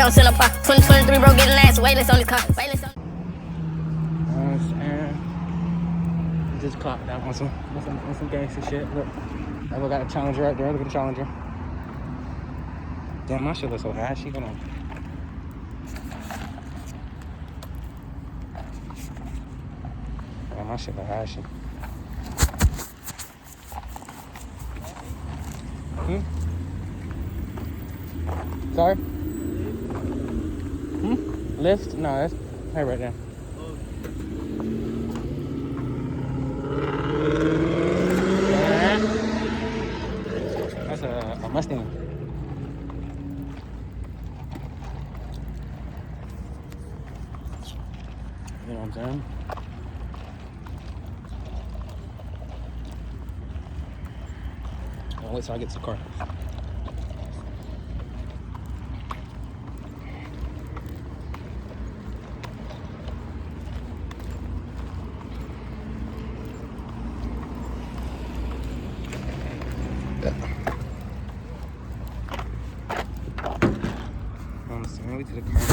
don't sell no pop. 2023, bro, getting last. Waitlist on this car. Waitlist on. Just clocked out on some gangster shit. Look, I got a Challenger right there. Look at the Challenger. Damn, my shit looks so ashy. Hold on. Damn, my shit look ashy. Sorry? Lift? No, that's right there. That's a Mustang. You know what I'm saying? I'll wait till I get to the car. We to the car now.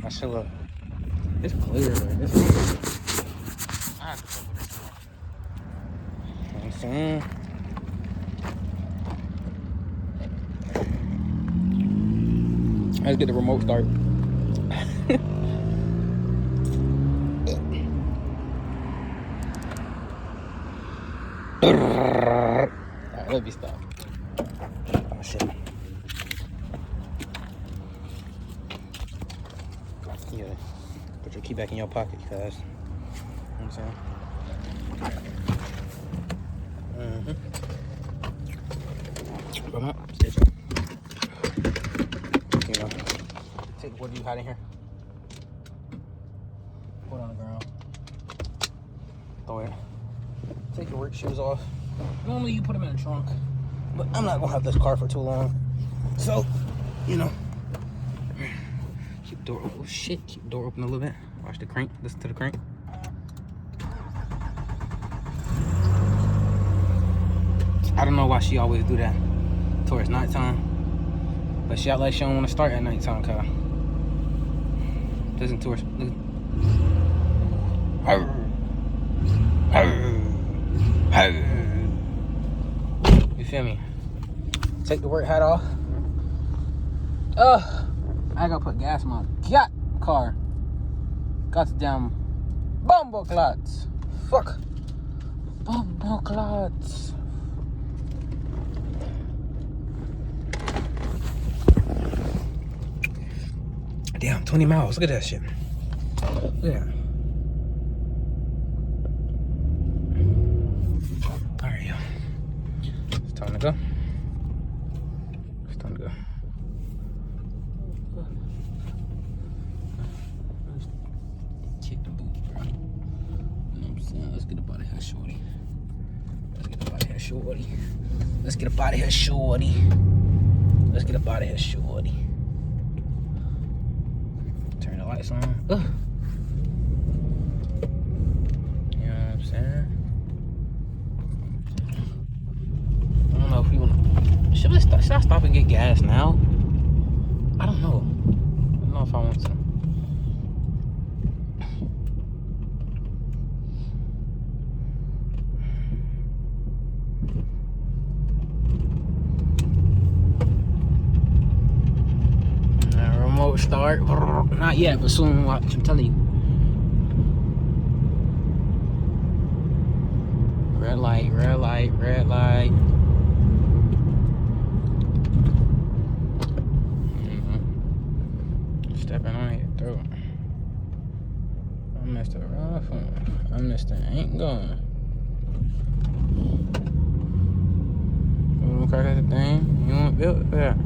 I should look. It's clear, man. It's clear. I have to fuck with this car. You know what I'm saying? Let's get the remote start. Alright, let me stop. Oh shit. Yeah. Put your key back in your pocket, cuz. You know what I'm saying? Come up, sit. You know. Take what do you hide in here? Put on the ground. Throw it. Take your work shoes off. Normally you put them in the trunk, but I'm not gonna have this car for too long. So, you know, keep the door open. Oh shit, keep the door open a little bit. Watch the crank, listen to the crank. I don't know why she always do that towards nighttime, but she act like she don't want to start at nighttime, cuz. Listen to her. You feel me? Take the work hat off. I gotta put gas in my car. Got the damn bumbo clots. Fuck. Bumbo clots. Damn, 20 miles. Look at that shit. Look at that. Alright, yo. It's time to go. It's time to go. Kick the boot, bro. You know what I'm saying? Let's get up out of here, shorty. Let's get up out of here, shorty. Let's get up out of here, shorty. Let's get up out of here, shorty. Turn the lights on. You know what I'm saying? I don't know if we want to. Should I stop and get gas now? I don't know. I don't know if I want to. Remote start. Not yet, but soon. Watch. I'm telling you. Red light, red light, red light. Stepping on your throat. I'm Mr. Rough. I'm Mr. Ain't Going. You wanna crack at the thing? You want built for that?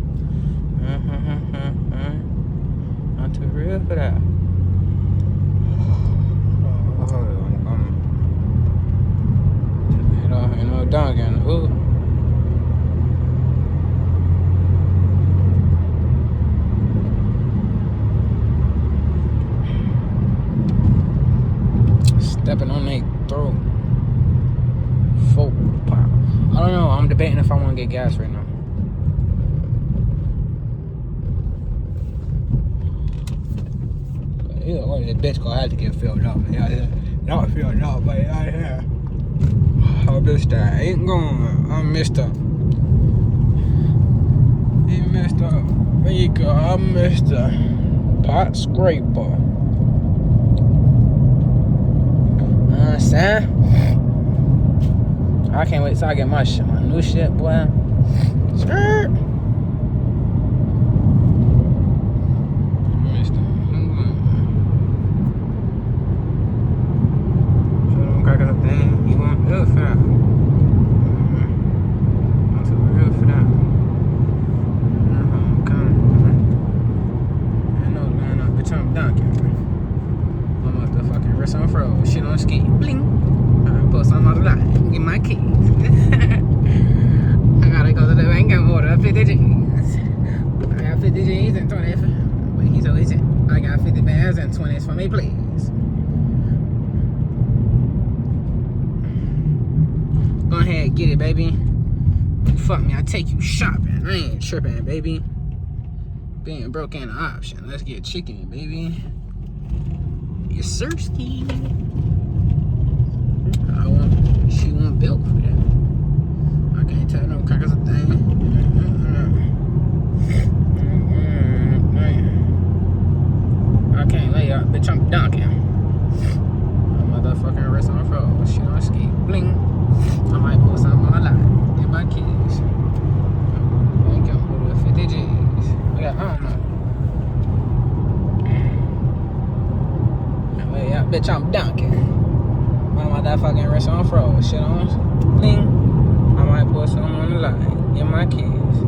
Not too real for that. You know, down again. Ooh. Stepping on their throat. Folk pop. I don't know. I'm debating if I want to get gas right now. this bitch gonna have to get filled up. Yeah, not filled up, but yeah. Oh, Mr. Ain't going. I'm Mr. He Mr. Maker. I'm Mr. Pot Scraper. Understand? I can't wait till I get my shit, my new shit, boy. Skirt. Shit on ski, bling. I put some on the line, get my keys. I gotta go to the bank and order 50 G's. I got 50 G's and 20. Wait, he's always in. I got 50 bands and 20s for me, please. Go ahead, get it, baby. Fuck me, I take you shopping. I ain't tripping, baby. Being broke ain't an option. Let's get chicken, baby. Yes, sirski. She wasn't built for that. I can't tell no crackers a thing. I can't lay up, bitch. I'm dunking. My motherfucking wrist on froze. Shit on ski. Bling. I might put something on the line. Get my keys. I ain't gonna go to 50 G's. I don't know. Lay up, bitch. I'm dunking. My motherfucking wrist on froze. Shit on bling. I might put something on the line. Get my keys.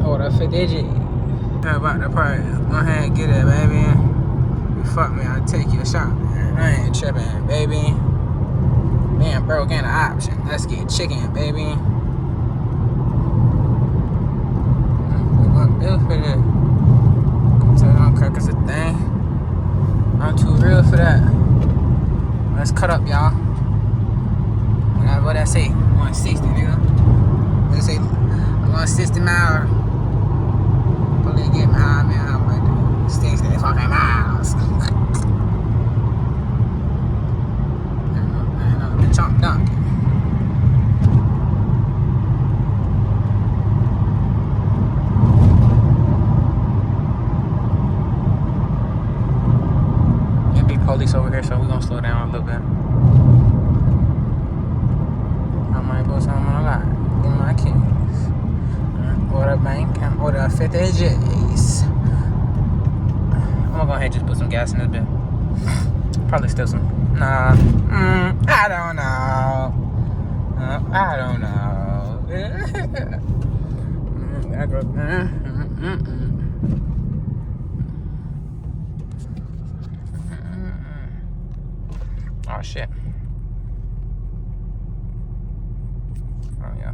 Order 50 G's. How about the price? Go ahead and get it, baby. You fuck me, I'll take you a shot, man. I ain't tripping, baby. Being broke ain't an option. Let's get chicken, baby. I'm built for that. So don't cook us a thing. I'm too real for that. Let's cut up, y'all. What I say? 160, nigga. What I say? 160 miles. Police get behind me. I'm like, 60 fucking miles. Bitch, I'm done. Police over here, so we're gonna slow down a little bit. I might put something on the line. Get my keys. Order bank and order 50 G's. I'm gonna go ahead and just put some gas in this bit. Probably still some. Nah. I don't know. I don't know. Oh shit. Oh yeah.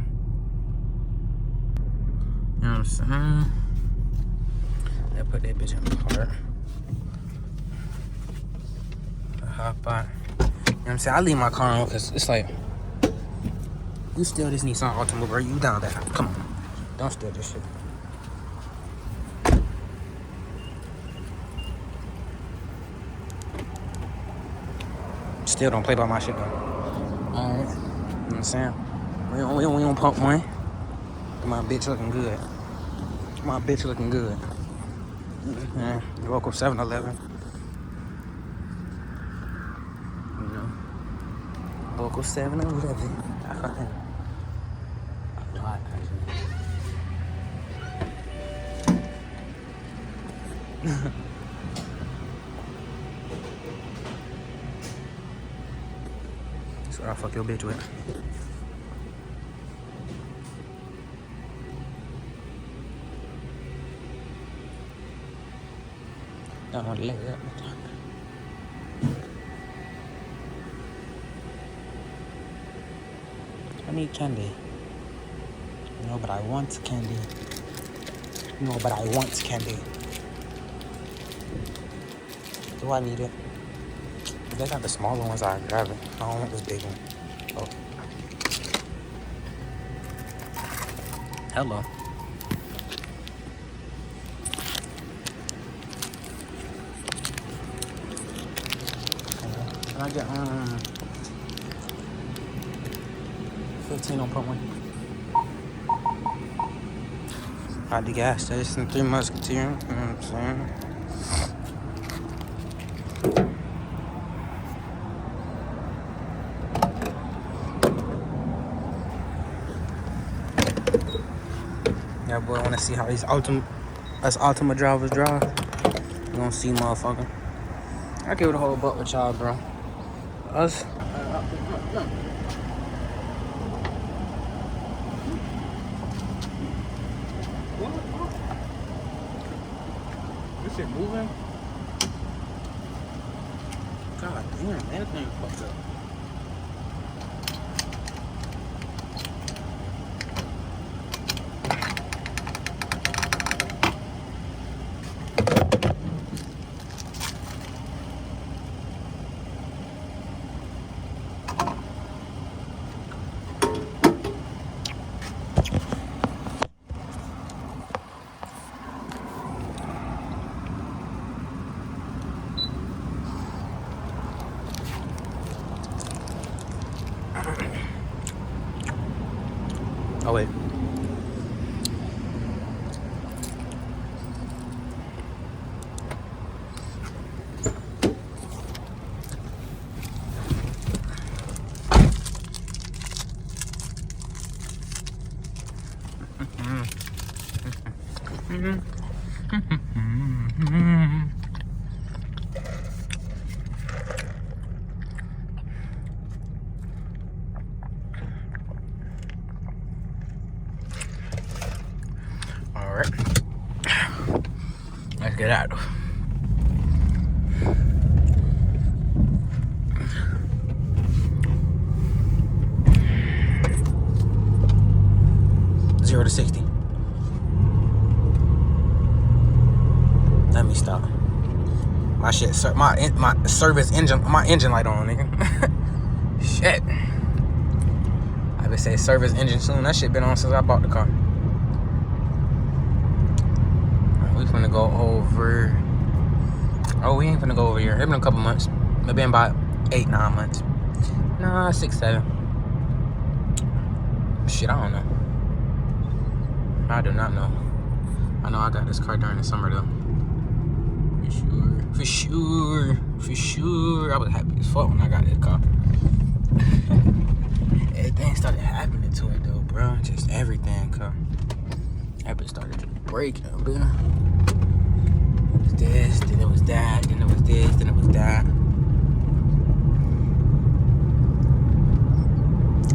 You know what I'm saying? I put that bitch in park. Hop on. You know what I'm saying? I leave my car on because it's like, you steal this Nissan Altima, bro. You down that. Come on. Don't steal this shit. Still don't play by my shit though. Alright. You know what I'm saying? We don't pump one. My bitch looking good. My bitch looking good. Yeah. Local 7-Eleven. You know. Local 7-Eleven. That's what I'll fuck your bitch with. Don't want to let it up. I need candy. No, but I want candy. No, but I want candy. Do I need it? If they got the smaller ones, I'll grab it. I don't want this big one. Oh. Hello. Can I get 15 on pump 1? At the gas station, 3 Musketeers, you know what I'm saying? Yeah, boy, I wanna see how these Ultima drivers drive. You gonna see, motherfucker. I give it a whole buck with y'all, bro. Us. This shit moving? God damn, man, that thing fucked up. Oh, wait. All right. Let's get out. Zero to 60. Let me stop. My shit, my service engine, my engine light on, nigga. Shit. I would say service engine soon. That shit been on since I bought the car. We finna go over. Oh, we ain't finna go over here. It's been a couple months. It's been about 8, 9 months. Nah, 6, 7. Shit, I don't know. I do not know. I know I got this car during the summer though. For sure. I was happy as fuck when I got this car. Everything started happening to it though, bro. Just everything, car. Everything started to break, bro. It was this, then it was that, then it was this, then it was that.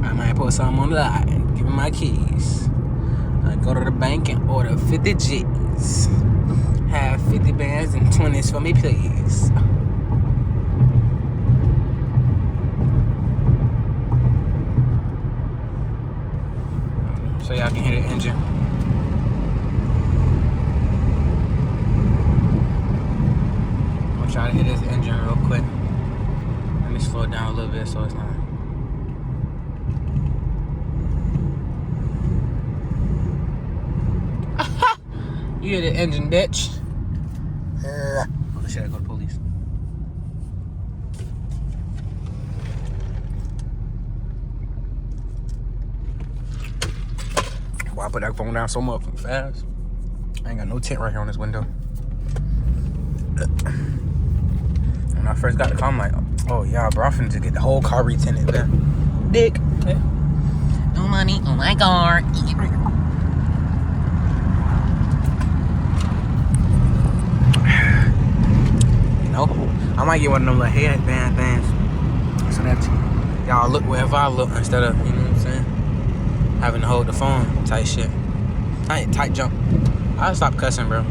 I might put something on the line. Give me my keys. I go to the bank and order 50 G's. Have 50 bands and 20s for me, please. So y'all can hear the engine. I'm trying to hit this engine real quick. Let me slow it down a little bit so it's not. You hear the engine, bitch. Oh shit, I go to police. Why I put that phone down so motherfucking fast? I ain't got no tint right here on this window. When I first got the car, I'm like, oh yeah, bro, I'm finna just get the whole car retinted, man. Dick. No money on my car. I might get one of them little headband things so that y'all look wherever I look instead of, you know what I'm saying, having to hold the phone type shit. I ain't tight jump. I'll stop cussing, bro.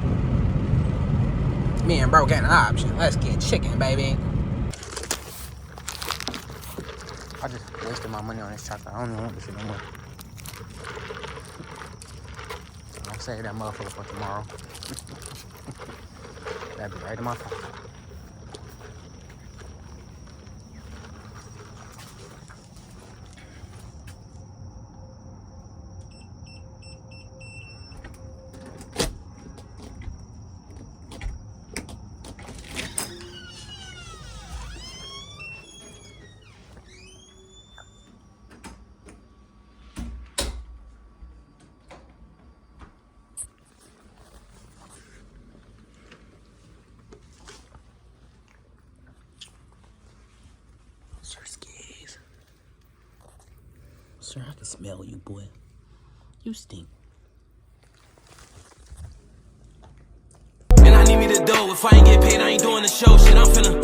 Me and bro got an option. Let's get chicken, baby. I just wasted my money on this chocolate. I don't even want this shit no more. I'll save that motherfucker for tomorrow. That'd be right in my phone. Sir, I can smell you, boy. You stink. And I need me to do. If I ain't get paid, I ain't doing the show. Shit, I'm finna.